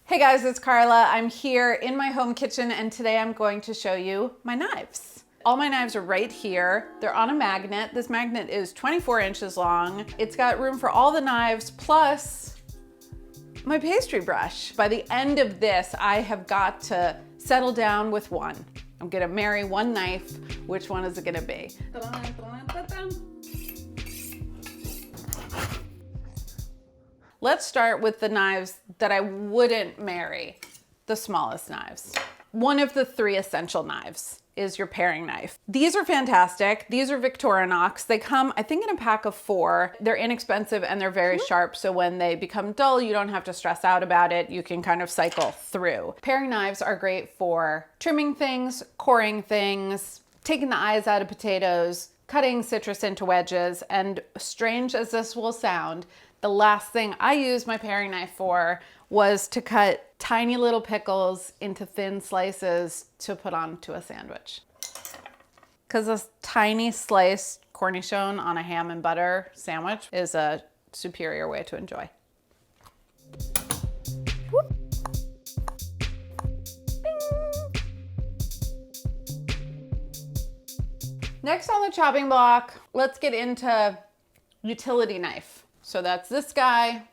Hey guys, it's Carla. I'm here in my home kitchen and today I'm going to show you my knives. All my knives are right here. They're on a magnet. This magnet is 24 inches long. It's got room for all the knives plus my pastry brush. By the end of this, I have got to settle down with one. I'm gonna marry one knife. Which one is it gonna be? Let's start with the knives that I wouldn't marry, the smallest knives. One of the three essential knives is your paring knife. These are fantastic. These are Victorinox. They come, I think, in a pack of 4. They're inexpensive and they're very sharp, so when they become dull, you don't have to stress out about it. You can kind of cycle through. Paring knives are great for trimming things, coring things, taking the eyes out of potatoes, cutting citrus into wedges, and strange as this will sound, the last thing I used my paring knife for was to cut tiny little pickles into thin slices to put onto a sandwich. Because a tiny sliced cornichon on a ham and butter sandwich is a superior way to enjoy. Whoop. Next on the chopping block, let's get into utility knife. So that's this guy,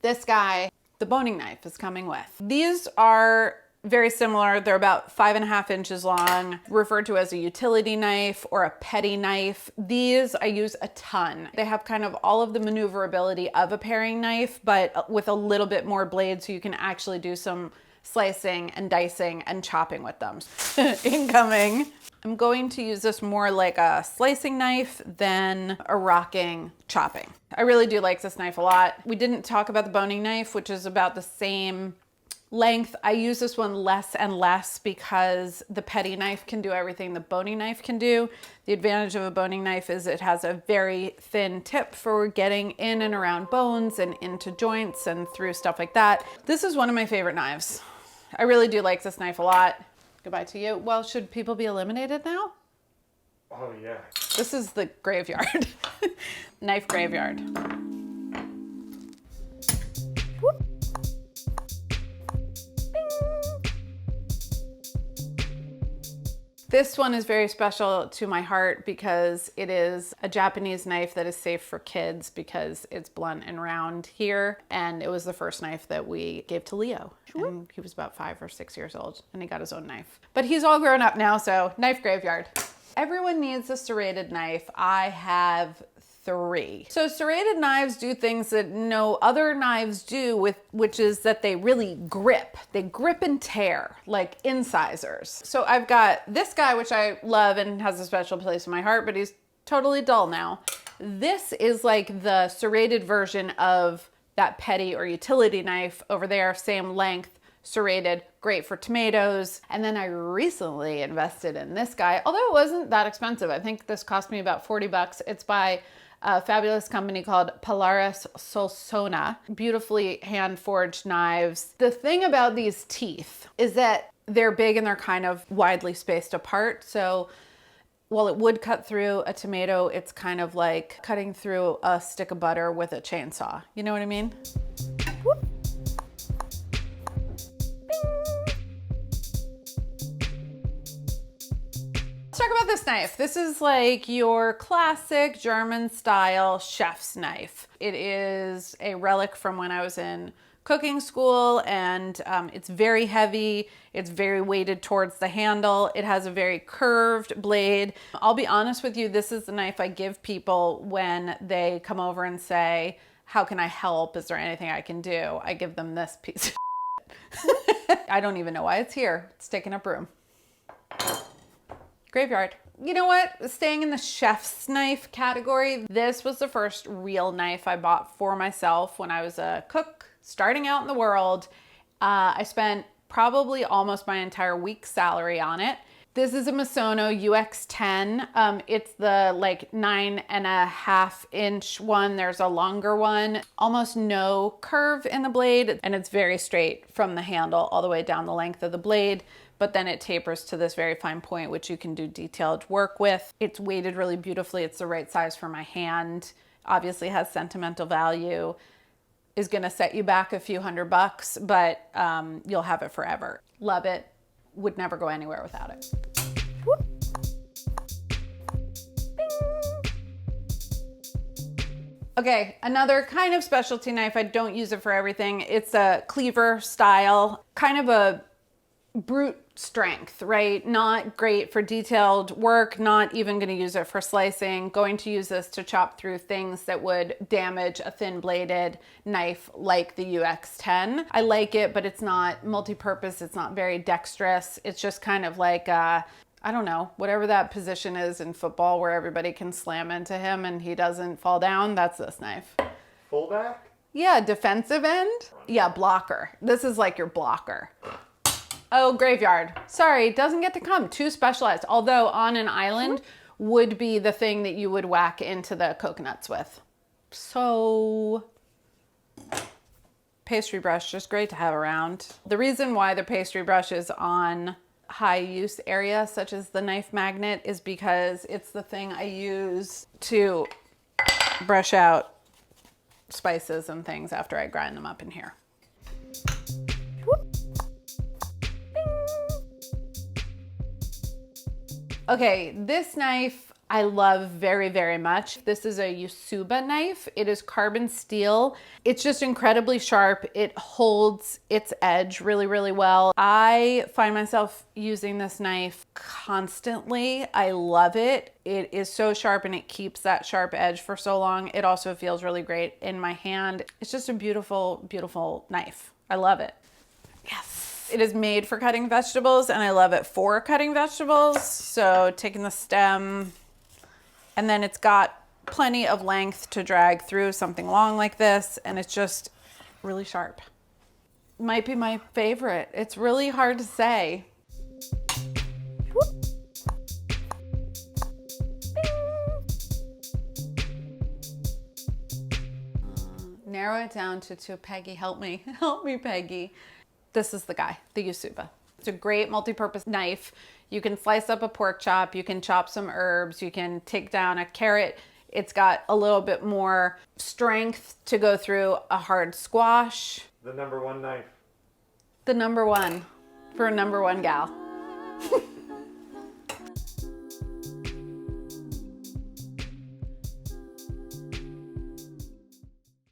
the boning knife is coming with. These are very similar. They're about 5.5 inches long, referred to as a utility knife or a petty knife. These I use a ton. They have kind of all of the maneuverability of a paring knife, but with a little bit more blade so you can actually do some slicing and dicing and chopping with them. Incoming. I'm going to use this more like a slicing knife than a rocking chopping. I really do like this knife a lot. We didn't talk about the boning knife, which is about the same length. I use this one less and less because the petty knife can do everything the boning knife can do. The advantage of a boning knife is it has a very thin tip for getting in and around bones and into joints and through stuff like that. This is one of my favorite knives. I really do like this knife a lot. Goodbye to you. Well, should people be eliminated now? Oh, yeah. This is the graveyard. Knife graveyard. Whoop. This one is very special to my heart because it is a Japanese knife that is safe for kids because it's blunt and round here. And it was the first knife that we gave to Leo. And he was about 5 or 6 years old and he got his own knife. But he's all grown up now, so knife graveyard. Everyone needs a serrated knife. I have 3. So serrated knives do things that no other knives do, which is that they really grip. They grip and tear like incisors. So I've got this guy, which I love and has a special place in my heart, but he's totally dull now. This is like the serrated version of that petty or utility knife over there, same length, serrated, great for tomatoes. And then I recently invested in this guy, although it wasn't that expensive. I think this cost me about 40 bucks. It's by a fabulous company called Polaris Solsona. Beautifully hand-forged knives. The thing about these teeth is that they're big and they're kind of widely spaced apart. So while it would cut through a tomato, it's kind of like cutting through a stick of butter with a chainsaw. You know what I mean? Whoop. Let's talk about this knife. This is like your classic German style chef's knife. It is a relic from when I was in cooking school and it's very heavy. It's very weighted towards the handle. It has a very curved blade. I'll be honest with you, this is the knife I give people when they come over and say, how can I help? Is there anything I can do? I give them this piece of shit. I don't even know why it's here. It's taking up room. Graveyard. You know what? Staying in the chef's knife category, this was the first real knife I bought for myself when I was a cook starting out in the world. I spent probably almost my entire week's salary on it. This is a Misono UX10. It's the like 9.5 inch one. There's a longer one, almost no curve in the blade, and it's very straight from the handle all the way down the length of the blade. But then it tapers to this very fine point, which you can do detailed work with. It's weighted really beautifully. It's the right size for my hand. Obviously has sentimental value. is gonna set you back a few $100, but you'll have it forever. Love it. Would never go anywhere without it. Okay, another kind of specialty knife. I don't use it for everything. It's a cleaver style, kind of a brute strength, right? Not great for detailed work, not even going to use it for slicing. Going to use this to chop through things that would damage a thin bladed knife like the UX10. I like it, but it's not multi-purpose. It's not very dexterous. It's just kind of like I don't know, whatever that position is in football where everybody can slam into him and he doesn't fall down, that's this knife. Fullback? Yeah, defensive end. Yeah, blocker. This is like your blocker. Oh, graveyard. Sorry, doesn't get to come. Too specialized. Although on an island would be the thing that you would whack into the coconuts with. So, pastry brush, just great to have around. The reason why the pastry brush is on high use area such as the knife magnet is because it's the thing I use to brush out spices and things after I grind them up in here. Okay, this knife I love very, very much. This is a Usuba knife. It is carbon steel. It's just incredibly sharp. It holds its edge really, really well. I find myself using this knife constantly. I love it. It is so sharp and it keeps that sharp edge for so long. It also feels really great in my hand. It's just a beautiful, beautiful knife. I love it. Yes. It is made for cutting vegetables and I love it for cutting vegetables. So taking the stem, and then it's got plenty of length to drag through something long like this, and it's just really sharp. Might be my favorite. It's really hard to say. Narrow it down to two. Peggy, help me. Help me, Peggy. This is the guy, the Usuba. It's a great multi-purpose knife. You can slice up a pork chop, you can chop some herbs, you can take down a carrot. It's got a little bit more strength to go through a hard squash. The #1 knife. The #1 for a #1 gal.